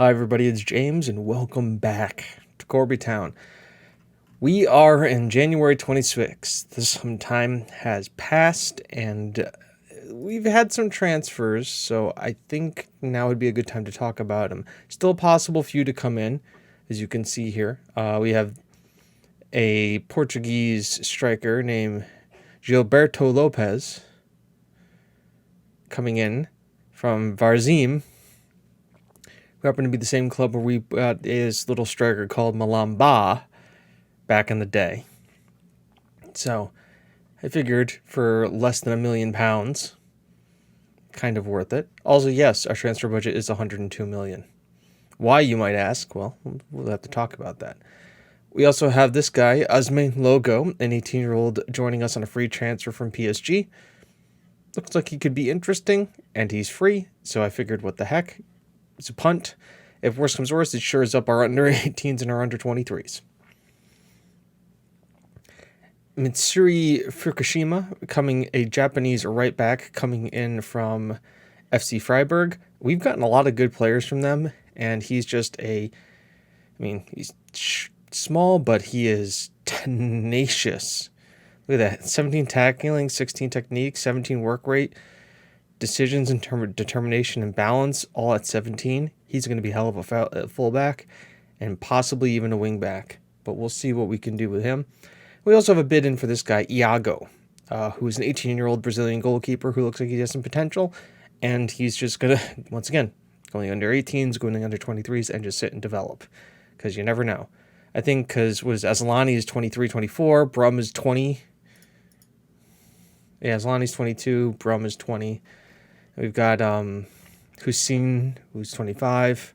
Hi everybody, it's James and welcome back to Corby Town. We are in January 26th. Some time has passed and we've had some transfers, so I think now would be a good time to talk about them. Still a possible few to come in, as you can see here. We have a Portuguese striker named Gilberto Lopez coming in from Varzim, who happened to be the same club where we got this little striker called Malamba back in the day. So I figured for less than £1 million, kind of worth it. Also, yes, our transfer budget is 102 million. Why, you might ask? Well, we'll have to talk about that. We also have this guy, Asme Logo, an 18-year-old joining us on a free transfer from PSG. Looks like he could be interesting, and he's free, so I figured, what the heck? It's a punt. If worse comes worse, it shores up our under 18s and our under 23s. Mitsuri Fukushima, a Japanese right back coming in from FC Freiburg. We've gotten a lot of good players from them, and he's just he's small, but he is tenacious. Look at that. 17 tackling, 16 technique, 17 work rate. Decisions in terms of determination and balance, all at 17. He's going to be hell of a fullback and possibly even a wingback, but we'll see what we can do with him. We also have a bid in for this guy, Iago, who is an 18-year-old Brazilian goalkeeper who looks like he has some potential, and he's just going to, once again, going under 18s, going under 23s, and just sit and develop, because you never know. I think because Asllani is 23, 24, Brum is 20. Yeah, Asllani's 22, Brum is 20. We've got Hussein, who's 25.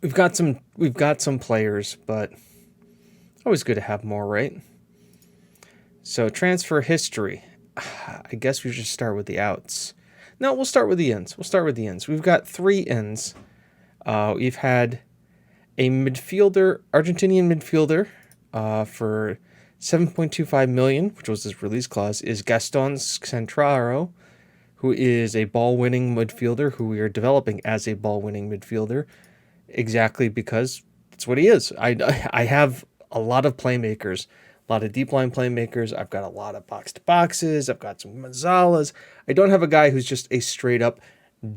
We've got some players, but always good to have more, right? So transfer history. I guess we should start with the outs. No, we'll start with the ins. We've got 3 ins. We've had a midfielder, Argentinian midfielder, for 7.25 million, which was his release clause, is Gaston Centraro, who is a ball-winning midfielder, who we are developing as a ball-winning midfielder, exactly because that's what he is. I have a lot of playmakers, a lot of deep-line playmakers. I've got a lot of box-to-boxes. I've got some Gonzalez. I don't have a guy who's just a straight-up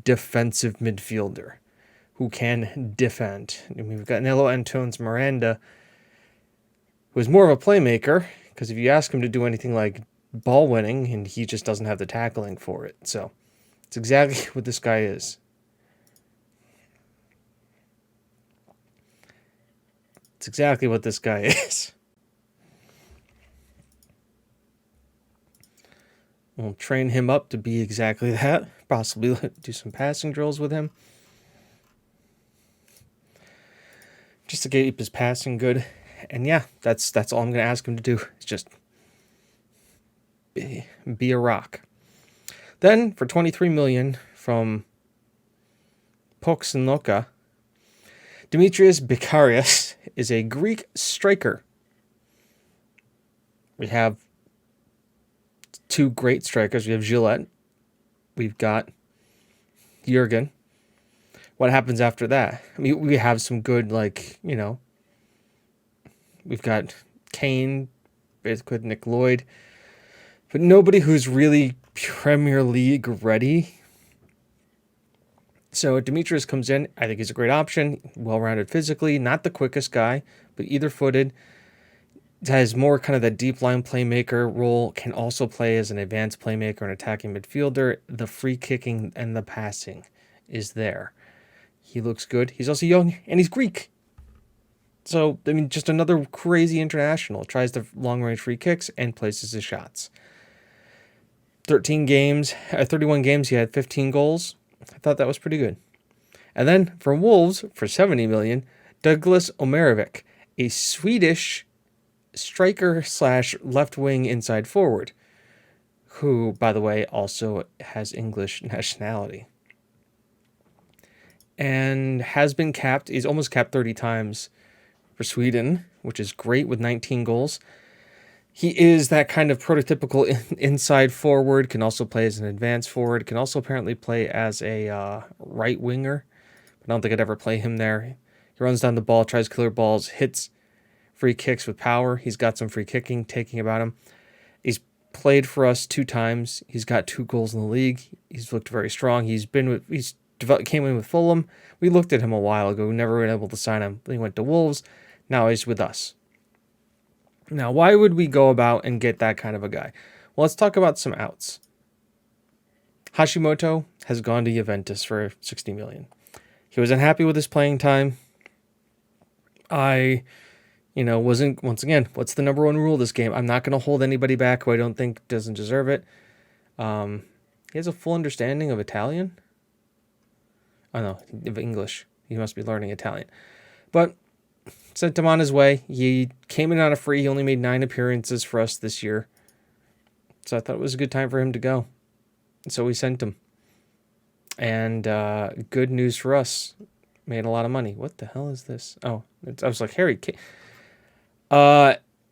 defensive midfielder who can defend. We've got Nelo Antunes Miranda, who is more of a playmaker, because if you ask him to do anything like ball winning, and he just doesn't have the tackling for it. So it's exactly what this guy is. It's exactly what this guy is. We'll train him up to be exactly that. Possibly do some passing drills with him, just to keep his passing good. And yeah, that's all I'm going to ask him to do. Is just be a rock. Then for 23 million from Poxnoka, Demetrius Bekarius is a Greek striker. We have 2 great strikers. We have Gillette. We've got Jurgen. What happens after that? I mean, we have some good, we've got Kane, basically Nick Lloyd, but nobody who's really Premier League ready. So Demetrius comes in. I think he's a great option. Well-rounded physically, not the quickest guy, but either-footed. Has more kind of the deep line playmaker role. Can also play as an advanced playmaker and attacking midfielder. The free kicking and the passing is there. He looks good. He's also young and he's Greek. So, just another crazy international. Tries the long-range free kicks and places his shots. 31 games, he had 15 goals. I thought that was pretty good. And then, from Wolves, for 70 million, Douglas Omerovic, a Swedish striker / left-wing inside forward, who, by the way, also has English nationality. And has been capped. He's almost capped 30 times for Sweden, which is great with 19 goals. He is that kind of prototypical inside forward, can also play as an advanced forward, can also apparently play as a right winger. don't think I'd ever play him there. He runs down the ball, tries to clear balls, hits free kicks with power. He's got some free kicking taking about him. He's played for us 2 times. He's got 2 goals in the league. He's looked very strong. Came in with Fulham. We looked at him a while ago. We never were able to sign him. He went to Wolves. Now he's with us. Now, why would we go about and get that kind of a guy? Well, let's talk about some outs. Hashimoto has gone to Juventus for 60 million. He was unhappy with his playing time. Wasn't, once again, what's the number one rule of this game? I'm not going to hold anybody back who I don't think doesn't deserve it. He has a full understanding of Italian. Oh, no, of English. He must be learning Italian. But sent him on his way. He came in on a free. He only made 9 appearances for us this year. So I thought it was a good time for him to go. So we sent him. And good news for us. Made a lot of money. What the hell is this? Oh, I was like, Harry Kane.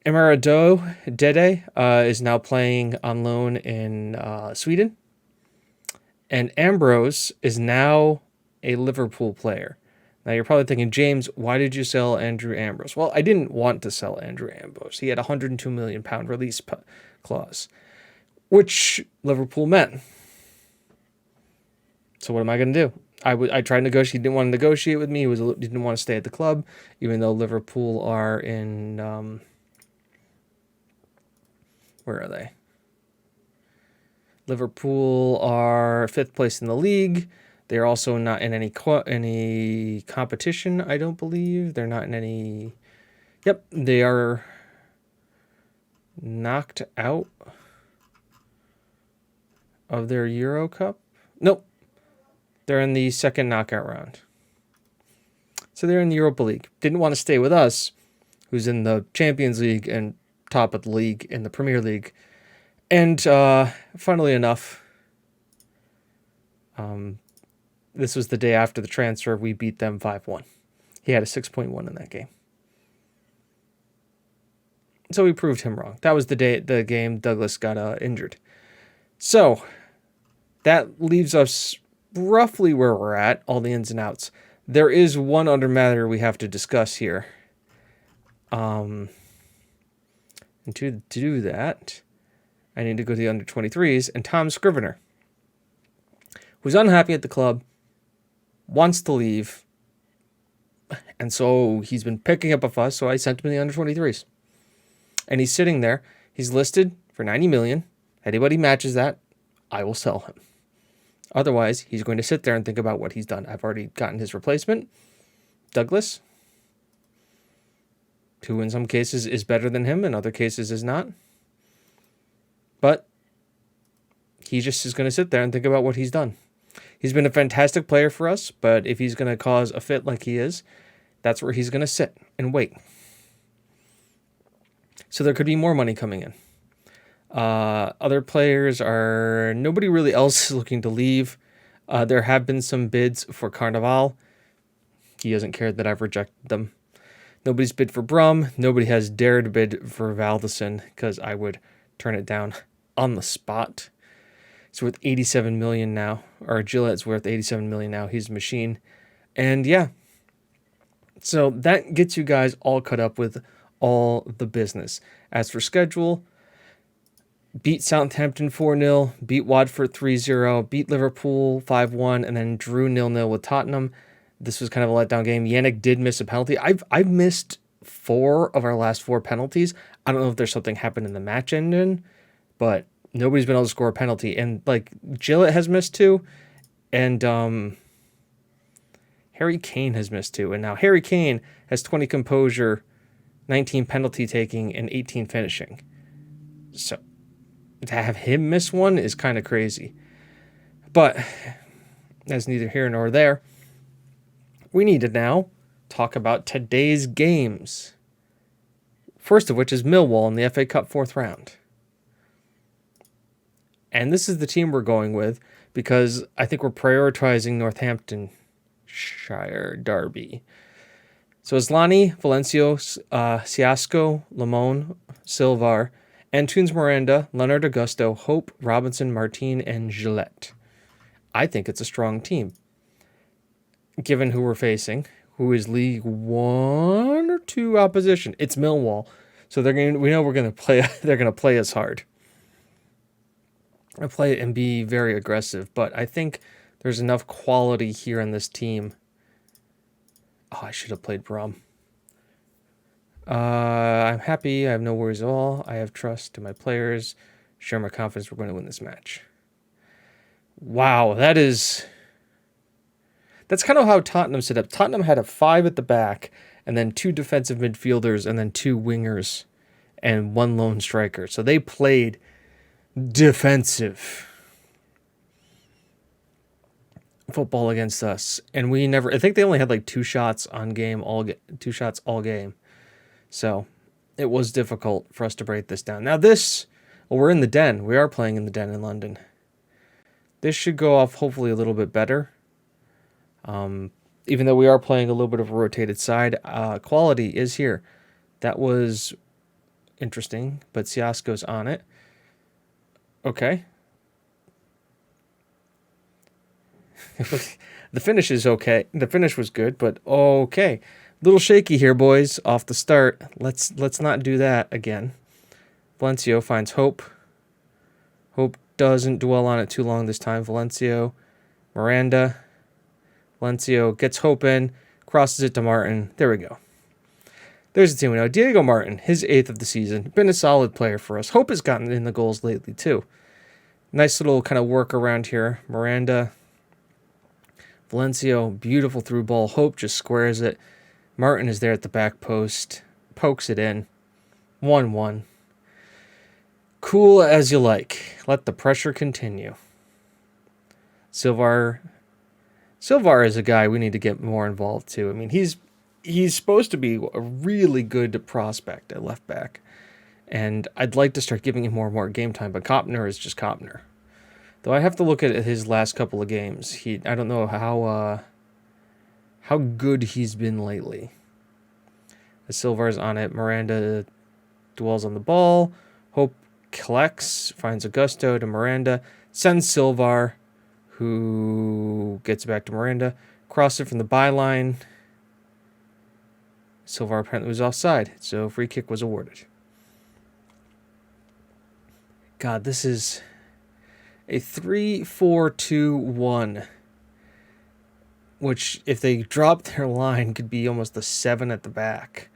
Emerado Dede is now playing on loan in Sweden. And Ambrose is now a Liverpool player. Now you're probably thinking, James, why did you sell Andrew Ambrose? Well, I didn't want to sell Andrew Ambrose. He had a £102 million release clause, which Liverpool met. So what am I going to do? I tried to negotiate. He didn't want to negotiate with me. He didn't want to stay at the club, even though Liverpool are in... where are they? Liverpool are 5th place in the league. They're also not in any competition, I don't believe. They're not in any... Yep, they are knocked out of their Euro Cup. Nope. They're in the second knockout round. So they're in the Europa League. Didn't want to stay with us, who's in the Champions League and top of the league in the Premier League. And funnily enough, this was the day after the transfer. We beat them 5-1. He had a 6.1 in that game. So we proved him wrong. That was the game Douglas got injured. So that leaves us roughly where we're at, all the ins and outs. There is one other matter we have to discuss here. And to do that, I need to go to the under-23s, and Tom Scrivener, who's unhappy at the club, wants to leave, and so he's been picking up a fuss, so I sent him in the under-23s. And he's sitting there. He's listed for 90 million. Anybody matches that, I will sell him. Otherwise, he's going to sit there and think about what he's done. I've already gotten his replacement, Douglas, who in some cases is better than him, in other cases is not. But he just is going to sit there and think about what he's done. He's been a fantastic player for us, but if he's going to cause a fit like he is, that's where he's going to sit and wait. So there could be more money coming in. Other players are... Nobody really else is looking to leave. There have been some bids for Carnival. He doesn't care that I've rejected them. Nobody's bid for Brum. Nobody has dared bid for Valdison because I would turn it down on the spot. It's worth 87 million now. Or Gillette's worth 87 million now. He's a machine. And yeah. So that gets you guys all caught up with all the business. As for schedule, beat Southampton 4-0, beat Watford 3-0, beat Liverpool 5-1, and then drew 0-0 with Tottenham. This was kind of a letdown game. Yannick did miss a penalty. I've missed 4 of our last 4 penalties. I don't know if there's something happened in the match ending, but nobody's been able to score a penalty. And like Gillett has missed 2, and Harry Kane has missed 2. And now Harry Kane has 20 composure, 19 penalty taking, and 18 finishing. So to have him miss 1 is kind of crazy. But that's neither here nor there. We need to now talk about today's games. First of which is Millwall in the FA Cup 4th round. And this is the team we're going with because I think we're prioritizing Northamptonshire derby. So Islani, Valencio, Siasco, Lamone, Silvar, Antunes Miranda, Leonard Augusto, Hope, Robinson, Martin, and Gillette. I think it's a strong team. given who we're facing, who is League 1 or 2 opposition. It's Millwall. So we know we're going to play they're going to play us hard. I play it and be very aggressive, but I think there's enough quality here in this team. Oh, I should have played Brum. I'm happy. I have no worries at all. I have trust in my players. Share my confidence. We're going to win this match. Wow, that's kind of how Tottenham set up. Tottenham had a 5 at the back, and then 2 defensive midfielders, and then 2 wingers, and 1 lone striker. So they played defensive football against us, and I think they only had like 2 shots all game. So it was difficult for us to break this down. Now we're in the Den. We are playing in the Den in London. This should go off hopefully a little bit better. Even though we are playing a little bit of a rotated side, quality is here. That was interesting, but Siasko's on it. Okay. The finish is okay. The finish was good, but okay. Little shaky here, boys, off the start. Let's not do that again. Valencio finds Hope. Hope doesn't dwell on it too long this time. Valencio, Miranda. Valencio gets Hope in, crosses it to Martin. There we go. There's the team we know. Diego Martin, his 8th of the season. Been a solid player for us. Hope has gotten in the goals lately, too. Nice little kind of work around here. Miranda. Valencio, beautiful through ball. Hope just squares it. Martin is there at the back post. Pokes it in. 1-1. Cool as you like. Let the pressure continue. Silvar is a guy we need to get more involved too. I mean, he's supposed to be a really good prospect at left back, and I'd like to start giving him more and more game time. But Kopner is just Kopner. Though I have to look at his last couple of games. I don't know how good he's been lately. The Silvar's on it. Miranda dwells on the ball. Hope collects, finds Augusto to Miranda, sends Silvar, who gets back to Miranda, crosses it from the byline. Silvar apparently was offside, so free kick was awarded. God, this is a 3-4-2-1, which, if they drop their line, could be almost a 7 at the back.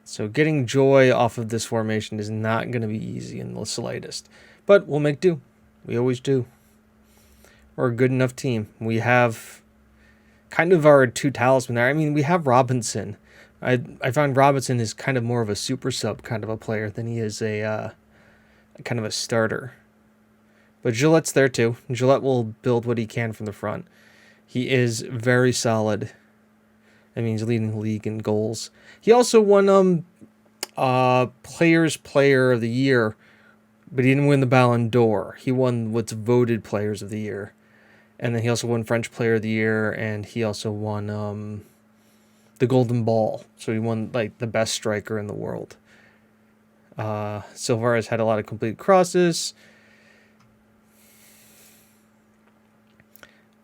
So getting joy off of this formation is not going to be easy in the slightest. But we'll make do. We always do. We're a good enough team. We have kind of our 2 talisman there. I mean, we have Robinson. I find Robinson is kind of more of a super sub kind of a player than he is a kind of a starter. But Gillette's there too. Gillette will build what he can from the front. He is very solid. I mean, he's leading the league in goals. He also won Players Player of the Year, but he didn't win the Ballon d'Or. He won what's voted Players of the Year. And then he also won French Player of the Year, and he also won the Golden Ball. So he won like the best striker in the world. Silvar has had a lot of complete crosses.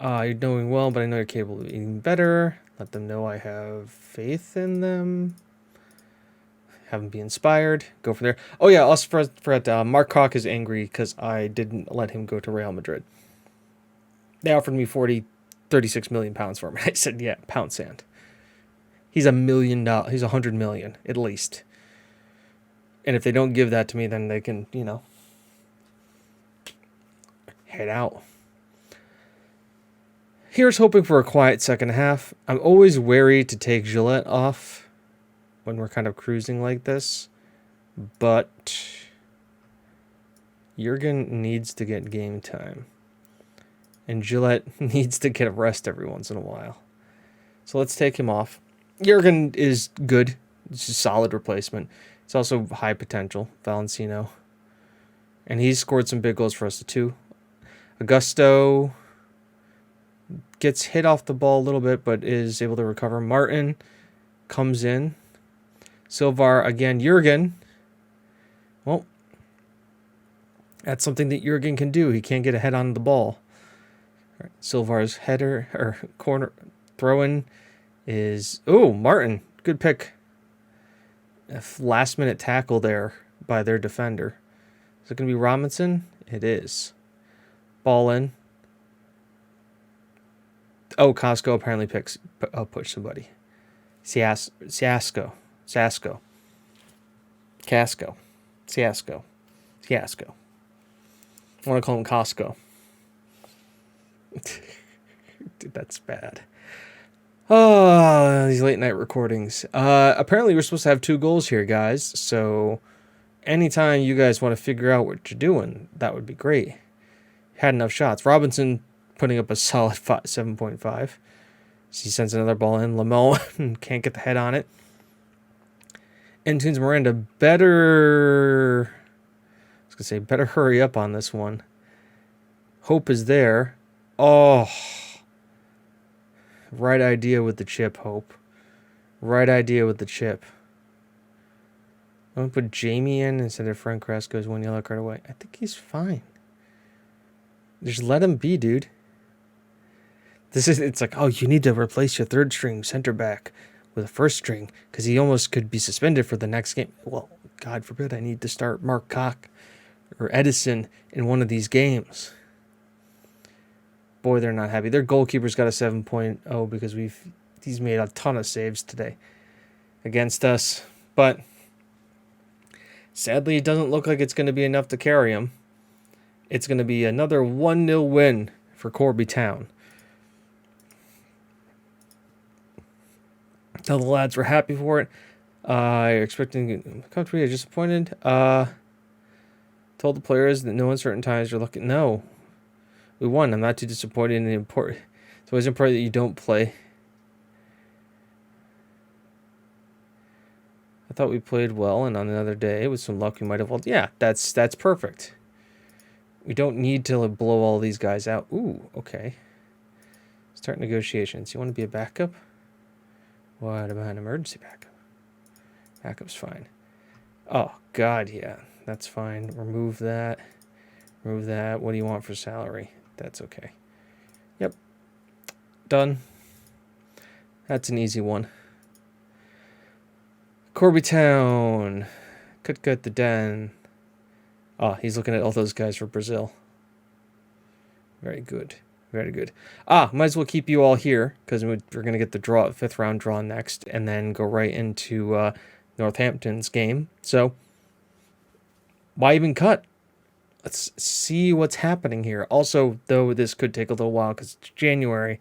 You're doing well, but I know you're capable of eating better. Let them know I have faith in them. Have them be inspired. Go from there. Oh, yeah, also forgot, Mark Koch is angry because I didn't let him go to Real Madrid. They offered me 36 million pounds for him. I said, yeah, pound sand. He's $1 million. He's $100 million, at least. And if they don't give that to me, then they can, head out. Here's hoping for a quiet second half. I'm always wary to take Gillette off when we're kind of cruising like this. But Jurgen needs to get game time. And Gillette needs to get a rest every once in a while. So let's take him off. Jurgen is good. It's a solid replacement. It's also high potential, Valencino. And he's scored some big goals for us too. Augusto gets hit off the ball a little bit, but is able to recover. Martin comes in. Silvar again. Jurgen. Well, that's something that Jurgen can do. He can't get a head on the ball. All right. Silvar's header or corner throw-in is Martin. Good pick. A last-minute tackle there by their defender. Is it going to be Robinson? It is. Ball in. Oh, Costco apparently push somebody. Siasco. Casco. Siasco. I want to call him Costco. Dude, that's bad. Oh, these late night recordings. Apparently we're supposed to have 2 goals here, guys. So anytime you guys want to figure out what you're doing, that would be great. Had enough shots. Robinson putting up a solid 7.5. He sends another ball in. Lamel can't get the head on it. Antunes Miranda better hurry up on this one. Hope is there. Oh. Right idea with the chip, Hope. Right idea with the chip. I'm going to put Jamie in instead of Frank Cresco's 1 yellow card away. I think he's fine. Just let him be, dude. It's like, oh, you need to replace your 3rd string center back with a 1st string because he almost could be suspended for the next game. Well, God forbid I need to start Mark Koch or Edison in one of these games. Boy, they're not happy. Their goalkeeper's got a 7.0 because he's made a ton of saves today against us. But sadly, it doesn't look like it's going to be enough to carry him. It's going to be another 1-0 win for Corby Town. Tell the lads we're happy for it. You're expecting country. You're disappointed. Told the players that no uncertain times are looking. No, we won. I'm not too disappointed in the important. It's always important that you don't play. I thought we played well, and on another day with some luck we might have won. Yeah, that's perfect. We don't need to blow all these guys out. Ooh, okay. Start negotiations. You want to be a backup? What about an emergency backup? Backup's fine. Oh, God, yeah. That's fine. Remove that. Remove that. What do you want for salary? That's okay. Yep. Done. That's an easy one. Corby Town. Could get the den. Oh, he's looking at all those guys for Brazil. Very good. Very good. Might as well keep you all here because we're going to get the 5th round draw next and then go right into Northampton's game. So why even cut? Let's see what's happening here. Also, though, this could take a little while because it's January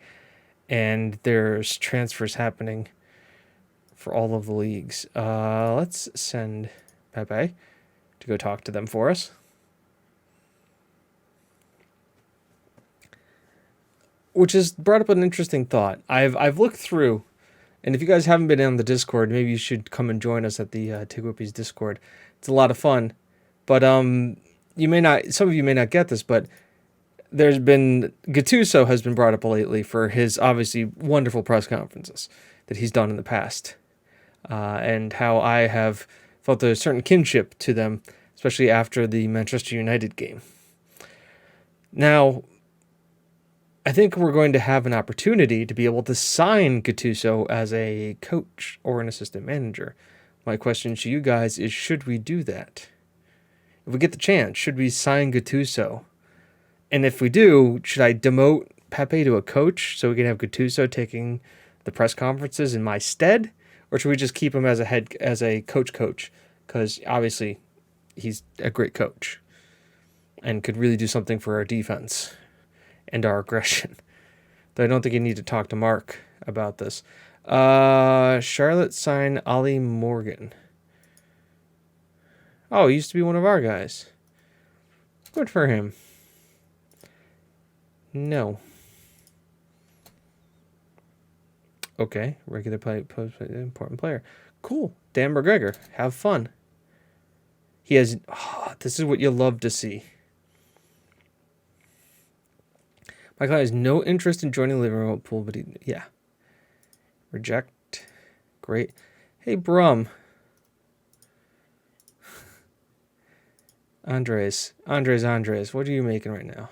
and there's transfers happening for all of the leagues. Let's send Pepe to go talk to them for us. Which has brought up an interesting thought. I've looked through, and if you guys haven't been on the Discord, maybe you should come and join us at the TGWPIS Discord. It's a lot of fun, but some of you may not get this, but there's been Gattuso has been brought up lately for his obviously wonderful press conferences that he's done in the past, and how I have felt a certain kinship to them, especially after the Manchester United game. Now, I think we're going to have an opportunity to be able to sign Gattuso as a coach or an assistant manager. My question to you guys is, should we do that? If we get the chance, should we sign Gattuso? And if we do, should I demote Pepe to a coach so we can have Gattuso taking the press conferences in my stead? Or should we just keep him as a coach? Because obviously he's a great coach and could really do something for our defense and our aggression. Though I don't think you need to talk to Mark about this. Charlotte signed Ollie Morgan. Oh, he used to be one of our guys. Good for him. No. Okay, regular play, important player. Cool. Dan McGregor, have fun. He has. This is what you love to see. Michael has no interest in joining Liverpool, but yeah. Reject. Great. Hey, Brum. Andres, what are you making right now?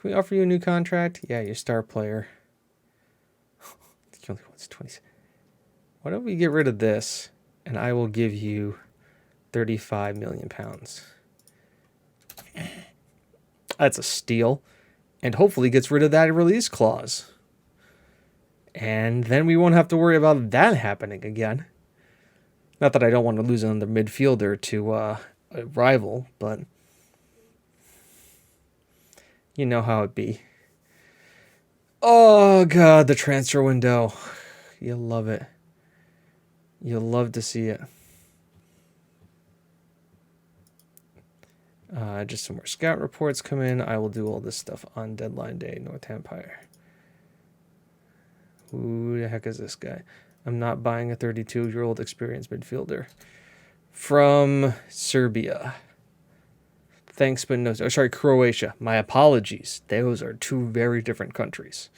Can we offer you a new contract? Yeah, you're star player. He only wants 20. Why don't we get rid of this, and I will give you £35 million. That's a steal. And hopefully gets rid of that release clause. And then we won't have to worry about that happening again. Not that I don't want to lose another midfielder to a rival, but you know how it be. Oh, God, the transfer window. You'll love it. You'll love to see it. Just some more scout reports come in. I will do all this stuff on deadline day, Northamptonshire. Who the heck is this guy? I'm not buying a 32-year-old experienced midfielder. From Serbia. Thanks, but no. Oh, sorry, Croatia. My apologies. Those are two very different countries.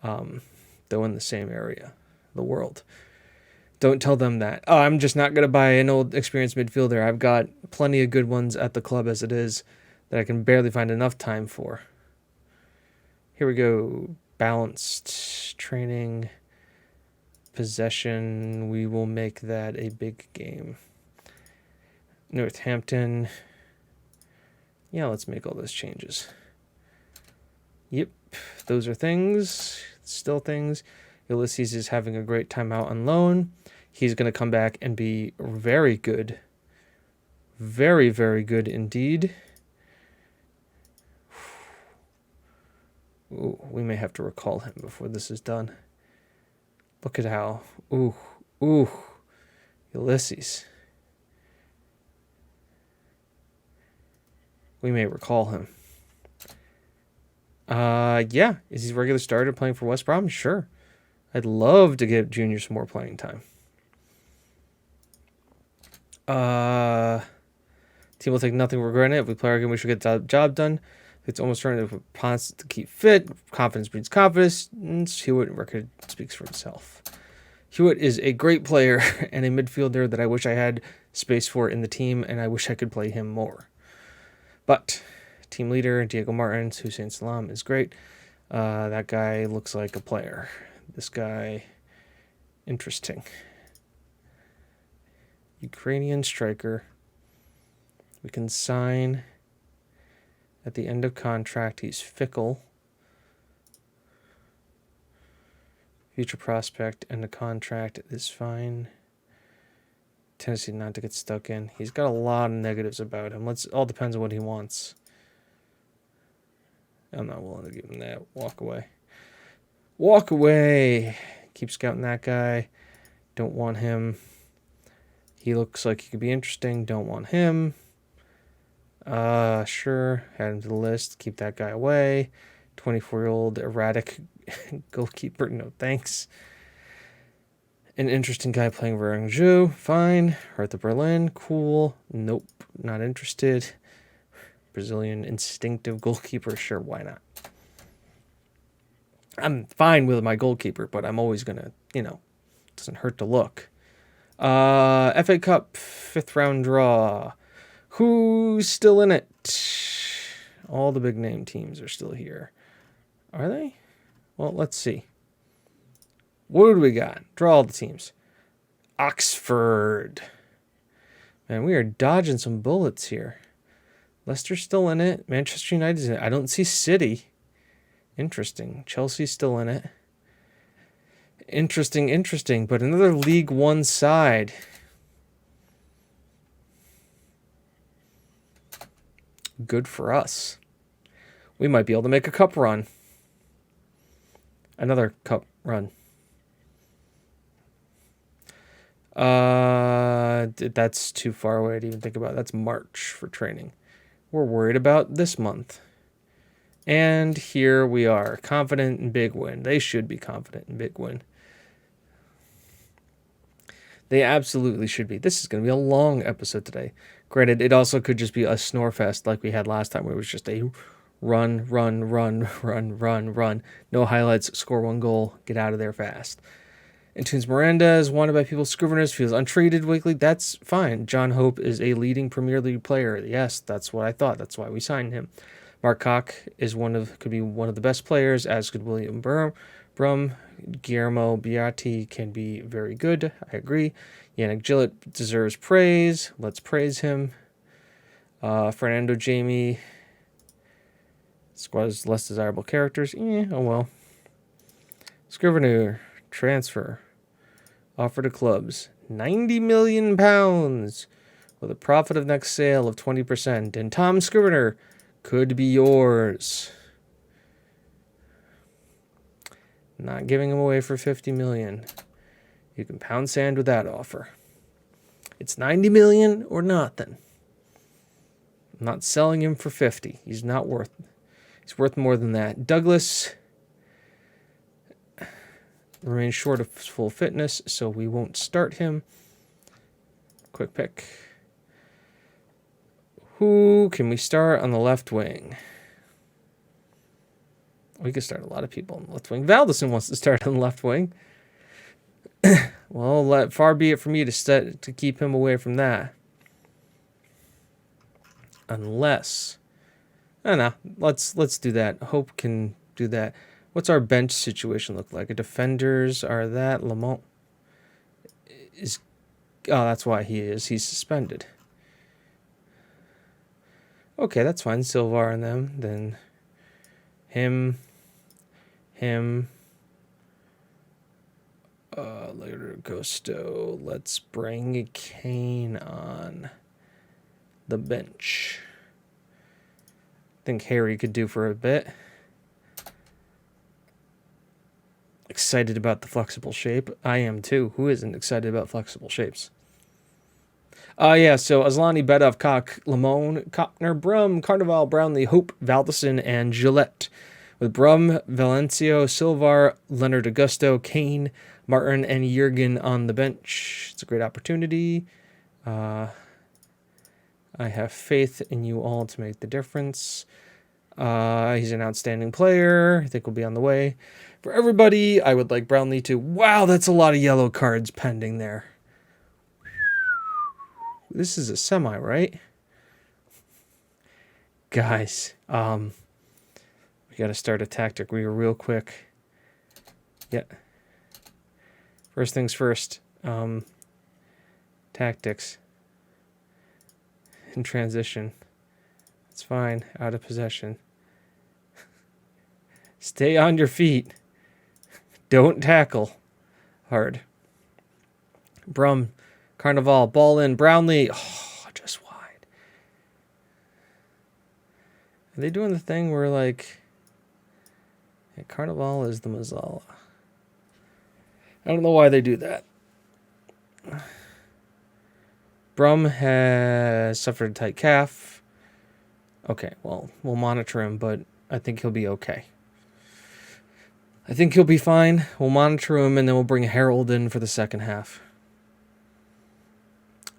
Though in the same area, the world. Don't tell them that. Oh, I'm just not going to buy an old experienced midfielder. I've got plenty of good ones at the club as it is that I can barely find enough time for. Here we go. Balanced training. Possession. We will make that a big game. Northampton. Yeah, let's make all those changes. Yep. Those are things. Still things. Ulysses is having a great time out on loan. He's going to come back and be very good. Very, very good indeed. Ooh, we may have to recall him before this is done. Look at how... Ooh. Ulysses. We may recall him. Yeah. Is he a regular starter playing for West Brom? Sure. I'd love to give Junior some more playing time. Team will take nothing for granted. If we play our game, we should get the job done. It's almost trying to keep fit. Confidence breeds confidence. Hewitt record speaks for himself. Hewitt is a great player and a midfielder that I wish I had space for in the team, and I wish I could play him more. But team leader, Diego Martins, Hussein Salam is great. That guy looks like a player. This guy, interesting. Ukrainian striker. We can sign at the end of contract. He's fickle. Future prospect and the contract is fine. Tendency not to get stuck in. He's got a lot of negatives about him. All depends on what he wants. I'm not willing to give him that. Walk away. Walk away. Keep scouting that guy. Don't want him. He looks like he could be interesting. Don't want him. Sure. Add him to the list. Keep that guy away. 24-year-old erratic goalkeeper. No thanks. An interesting guy playing for Angers. Fine. Hertha Berlin. Cool. Nope. Not interested. Brazilian instinctive goalkeeper. Sure, why not? I'm fine with my goalkeeper, but I'm always going to, doesn't hurt to look. FA Cup 5th round draw. Who's still in it? All the big name teams are still here. Are they? Well, let's see. What do we got? Draw all the teams. Oxford. Man, we are dodging some bullets here. Leicester's still in it. Manchester United's in it. I don't see City. Interesting. Chelsea's still in it. Interesting. But another League One side. Good for us. We might be able to make a cup run. Another cup run. That's too far away to even think about. That's March for training. We're worried about this month. And here we are, confident in big win. They should be confident in big win. They absolutely should be. This is going to be a long episode today. Granted, it also could just be a snore fest like we had last time, where it was just a run. No highlights, score one goal, get out of there fast. Antunes Miranda is wanted by people Scriveners, feels untreated weekly. That's fine. John Hope is a leading Premier League player. Yes, that's what I thought. That's why we signed him. Mark Koch could be one of the best players, as could William Brum. Guillermo Beati can be very good. I agree. Yannick Gillett deserves praise. Let's praise him. Fernando Jamie. Squad's less desirable characters. Oh well. Scrivener. Transfer. Offer to clubs. £90 million with a profit of next sale of 20%. And Tom Scrivener could be yours. Not giving him away for $50 million. You can pound sand with that offer. It's $90 million or nothing. I'm not selling him for 50. He's worth more than that. Douglas remains short of full fitness, so we won't start him. Quick pick. Who can we start on the left wing? We could start a lot of people on the left wing. Valdison wants to start on the left wing. Well, far be it from me to keep him away from that. Unless, I don't know. Let's do that. Hope can do that. What's our bench situation look like? Defenders are that Lamont is. Oh, that's why he's suspended. Okay, that's fine. Silvar and them. Then him. Later Gusto. Let's bring Kane on the bench. I think Harry could do for a bit. Excited about the flexible shape. I am too. Who isn't excited about flexible shapes? Yeah, so Aslani, Bedov, Koch, Lamone, Kochner, Brum, Carnival, Brownlee, Hope, Valdison, and Gillette. With Brum, Valencio, Silvar, Leonard Augusto, Kane, Martin, and Jurgen on the bench. It's a great opportunity. I have faith in you all to make the difference. He's an outstanding player. I think we'll be on the way. For everybody, I would like Brownlee to... Wow, that's a lot of yellow cards pending there. This is a semi, right? Guys, we got to start a tactic real quick. Yeah. First things first. Tactics. In transition. It's fine. Out of possession. Stay on your feet. Don't tackle hard. Brum. Carnival. Ball in. Brownlee. Oh, just wide. Are they doing the thing where, like... Yeah, Carnival is the Mazzala. I don't know why they do that. Brum has suffered a tight calf. Okay, well, we'll monitor him, but I think he'll be okay. I think he'll be fine. We'll monitor him, and then we'll bring Harold in for the second half.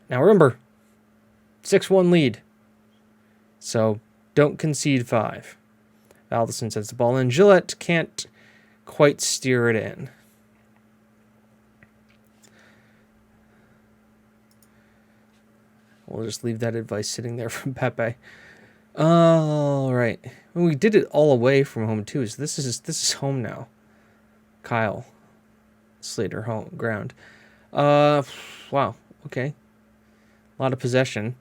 Now remember, 6-1 lead. So don't concede 5. Valdison sends the ball in. Gillette can't quite steer it in. We'll just leave that advice sitting there from Pepe. All right. We did it all away from home too. So this is home now. Kyle Slater home ground. Wow. Okay. A lot of possession.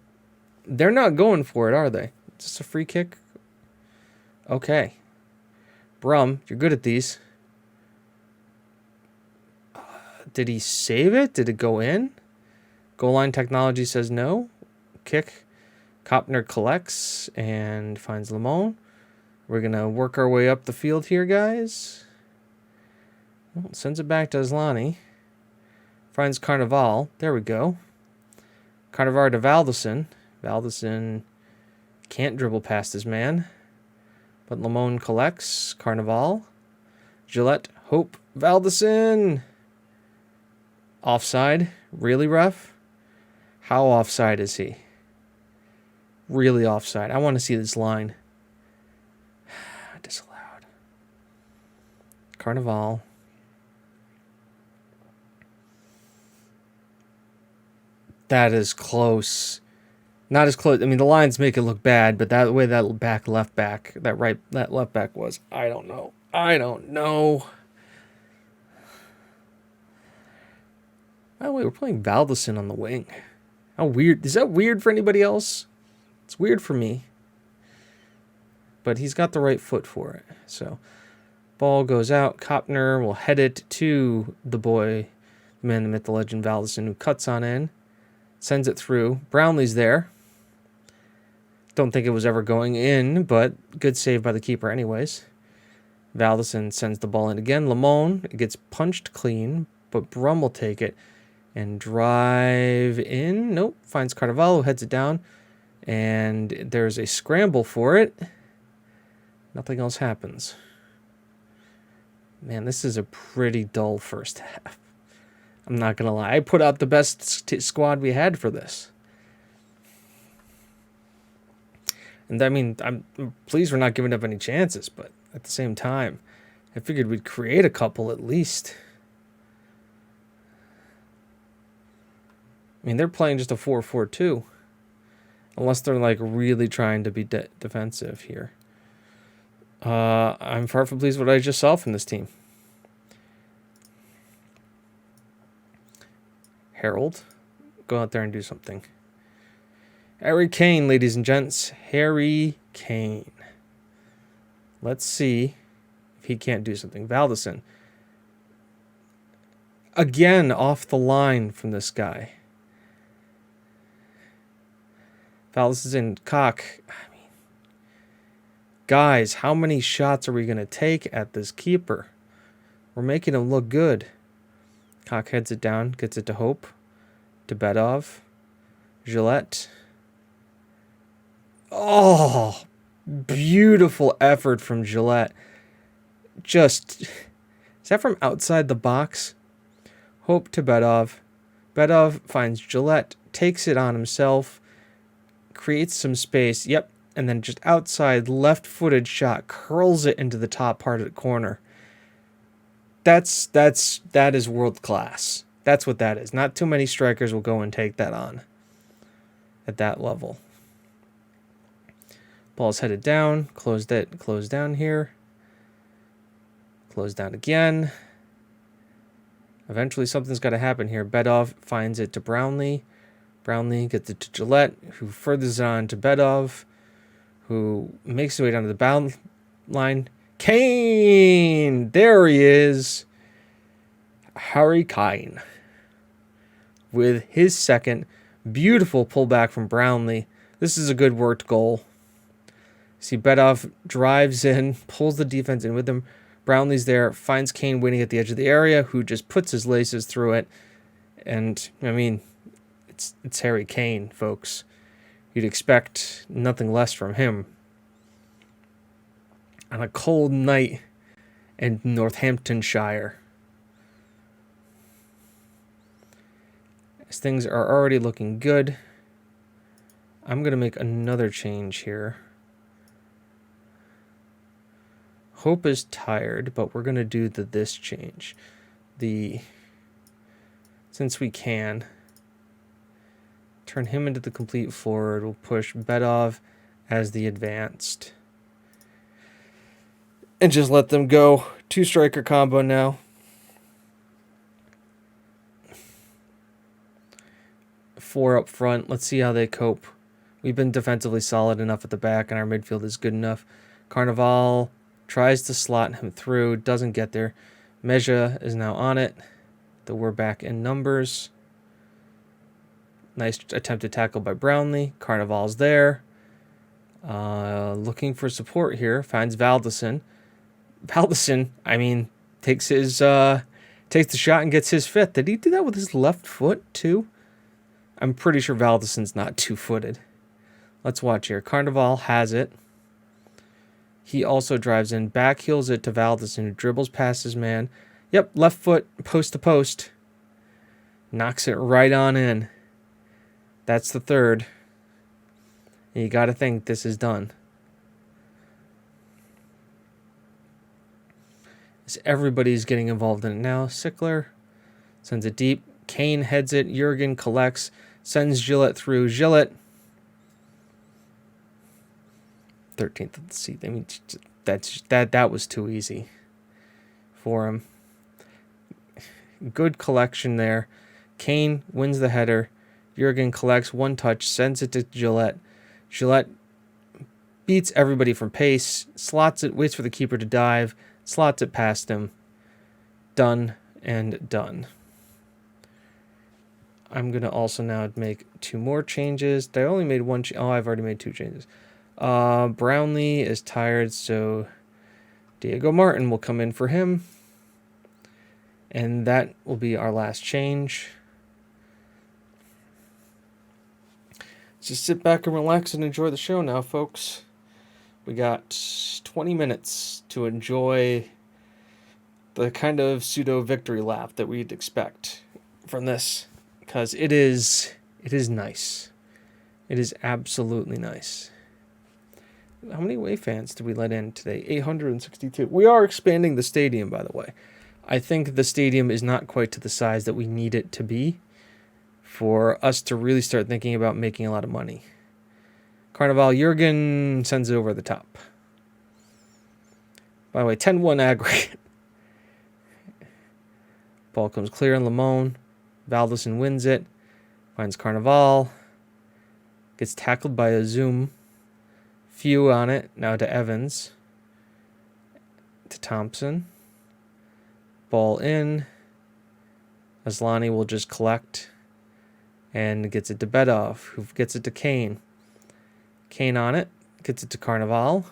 They're not going for it, are they? Just a free kick. Okay. Brum, you're good at these. Did he save it? Did it go in? Goal line technology says no. Kick. Kopner collects and finds Lamone. We're going to work our way up the field here, guys. Well, sends it back to Aslani. Finds Carnival. There we go. Carnival to Valdison. Valdison can't dribble past his man. But Lamone collects. Carnival. Gillette. Hope. Valdison. Offside. Really rough. How offside is he? Really offside. I want to see this line. Disallowed. Carnival. That is close. Not as close. I mean, the lines make it look bad, but that way that left back was, I don't know. By the way, we're playing Valdison on the wing. How weird. Is that weird for anybody else? It's weird for me. But he's got the right foot for it. So, ball goes out. Kopner will head it to the boy, the man, the myth, the legend, Valdison, who cuts on in. Sends it through. Brownlee's there. Don't think it was ever going in, but good save by the keeper anyways. Valdison sends the ball in again. Lamone, it gets punched clean, but Brum will take it and drive in. Nope, finds Carvalho, heads it down, and there's a scramble for it. Nothing else happens. Man, this is a pretty dull first half. I'm not going to lie. I put out the best squad we had for this. And I mean, I'm pleased we're not giving up any chances, but at the same time, I figured we'd create a couple at least. I mean, they're playing just a 4-4-2. Unless they're like really trying to be defensive here. I'm far from pleased with what I just saw from this team. Harold, go out there and do something. Harry Kane, ladies and gents. Harry Kane. Let's see if he can't do something. Valdison. Again, off the line from this guy. Valdison's in. Cock. I mean, guys, how many shots are we going to take at this keeper? We're making him look good. Cock heads it down, gets it to Hope. To Bedov. Gillette. Oh, beautiful effort from Gillette. Just, is that from outside the box? Hope to Bedov. Bedov finds Gillette, takes it on himself, creates some space. Yep, and then just outside, left-footed shot, curls it into the top part of the corner. That is world class. That's what that is. Not too many strikers will go and take that on at that level. Ball's headed down. Close down here. Close down again. Eventually something's got to happen here. Bedov finds it to Brownlee. Brownlee gets it to Gillette, who furthers it on to Bedov, who makes his way down to the bound line. Kane! There he is. Harry Kane. With his second. Beautiful pullback from Brownlee. This is a good worked goal. See, Bedov drives in, pulls the defense in with him. Brownlee's there, finds Kane waiting at the edge of the area, who just puts his laces through it. And, I mean, it's Harry Kane, folks. You'd expect nothing less from him. On a cold night in Northamptonshire. As things are already looking good, I'm going to make another change here. Hope is tired, but we're going to do this change. Since we can, turn him into the complete forward. We'll push Bedov as the advanced. And just let them go. 2-striker combo now. 4 up front. Let's see how they cope. We've been defensively solid enough at the back, and our midfield is good enough. Carnival tries to slot him through, doesn't get there. Meja is now on it. Though we're back in numbers. Nice attempted tackle by Brownlee. Carnival's there. Looking for support here. Finds Valdison. Valdison, I mean, takes the shot and gets his fifth. Did he do that with his left foot too? I'm pretty sure Valdison's not two-footed. Let's watch here. Carnival has it. He also drives in, backheels it to Valdison, who dribbles past his man. Yep, left foot, post to post. Knocks it right on in. That's the third. And you got to think this is done. As everybody's getting involved in it now. Sickler sends it deep. Kane heads it. Jurgen collects. Sends Gillette through. Gillette 13th of the season. I mean, that was too easy for him. Good collection there. Kane wins the header. Jurgen collects one touch, sends it to Gillette. Gillette beats everybody from pace, slots it, waits for the keeper to dive, slots it past him. Done and done. I'm going to also now make 2 more changes. I only made one. I've already made 2 changes. Brownlee is tired, so Diego Martin will come in for him. And that will be our last change. Just sit back and relax and enjoy the show now, folks. We got 20 minutes to enjoy the kind of pseudo victory lap that we'd expect from this, because it is nice. It is absolutely nice. How many away fans did we let in today? 862. We are expanding the stadium, by the way. I think the stadium is not quite to the size that we need it to be for us to really start thinking about making a lot of money. Carnival Jurgen sends it over the top. By the way, 10-1 aggregate. Ball comes clear on Lamone. Valdeson wins it. Finds Carnival. Gets tackled by a Zoom. Few on it. Now to Evans. To Thompson. Ball in. Aslani will just collect. And gets it to Bedov, who gets it to Kane. Kane on it. Gets it to Carnival.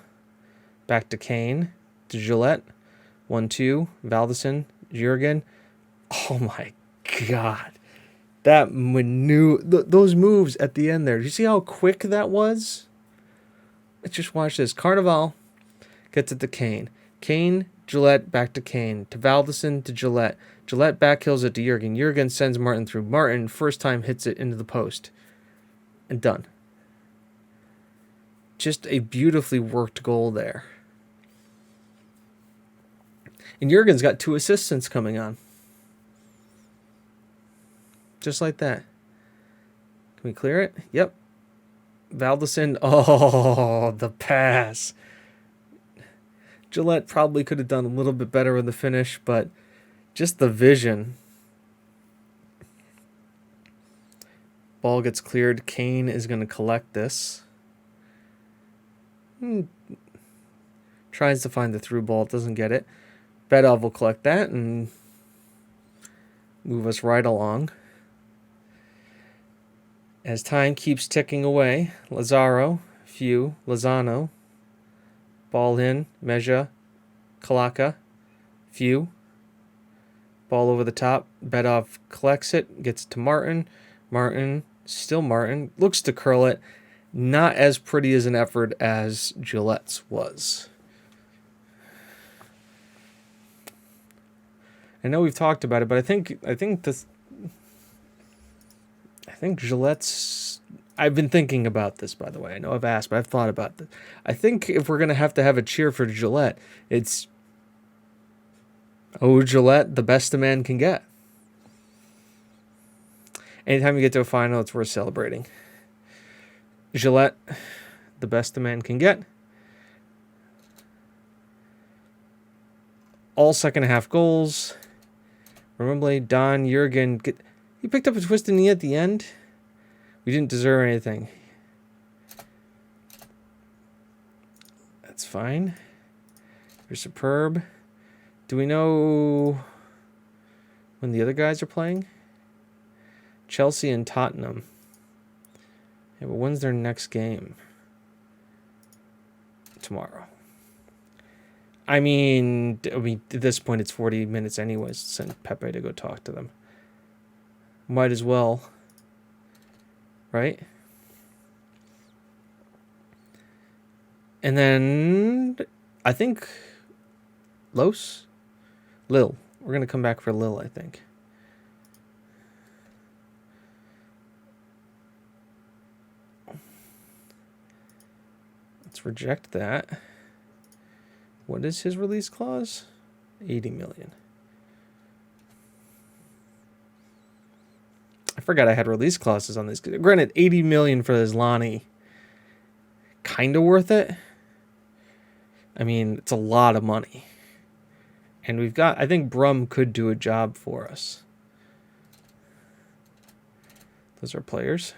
Back to Kane. To Gillette. 1-2. Valdeson. Jurgen. Oh my God. That those moves at the end there. Do you see how quick that was? Let's just watch this. Carnival gets it to Kane. Kane, Gillette, back to Kane. To Valdeson, to Gillette. Gillette backhills it to Jurgen. Jurgen sends Martin through. Martin, first time, hits it into the post. And done. Just a beautifully worked goal there. And Jurgen's got 2 assists coming on. Just like that. Can we clear it? Yep. Valdeson. Oh, the pass. Gillette probably could have done a little bit better with the finish, but just the vision. Ball gets cleared. Kane is going to collect this. Tries to find the through ball. Doesn't get it. Bedov will collect that and move us right along. As time keeps ticking away, Lazaro, Few, Lozano, ball in, Meja, Kalaka, Few, ball over the top, Bedov collects it, gets it to Martin, still Martin, looks to curl it, not as pretty as an effort as Gillette's was. I know we've talked about it, but I think Gillette's... I've been thinking about this, by the way. I know I've asked, but I've thought about this. I think if we're going to have a cheer for Gillette, it's... Oh, Gillette, the best a man can get. Anytime you get to a final, it's worth celebrating. Gillette, the best a man can get. All second half goals. Remember, Don Jurgen... He picked up a twisted knee at the end. We didn't deserve anything. That's fine. You're superb. Do we know when the other guys are playing? Chelsea and Tottenham. Yeah, but when's their next game? Tomorrow. I mean, at this point, it's 40 minutes anyways. Send Pepe to go talk to them. Might as well. Right? And then I think Lil. We're going to come back for Lil, I think. Let's reject that. What is his release clause? 80 million. I forgot I had release clauses on this. Granted, 80 million for this Lonnie. Kind of worth it. I mean, it's a lot of money. And we've got, I think Brum could do a job for us. Those are players.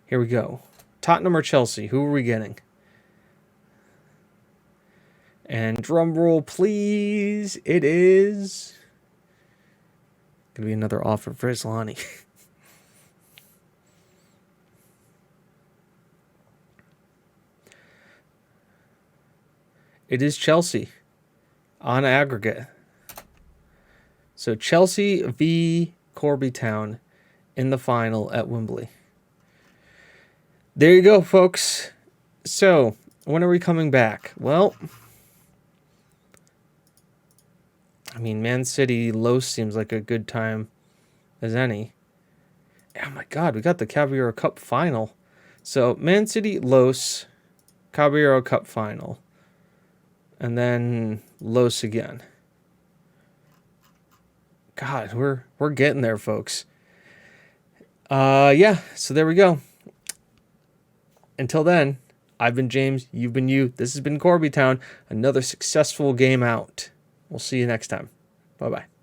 Here we go. Tottenham or Chelsea? Who are we getting? And drum roll, please. It is going to be another offer for Islani. It is Chelsea on aggregate. So Chelsea v. Corby Town in the final at Wembley. There you go, folks. So, when are we coming back? Well, I mean, Man City Los seems like a good time as any. Oh my God, we got the Carabao Cup final. So, Man City Los, Carabao Cup final. And then Los again. God, we're getting there, folks. Yeah, so there we go. Until then, I've been James, you've been you. This has been Corby Town, another successful game out. We'll see you next time. Bye-bye.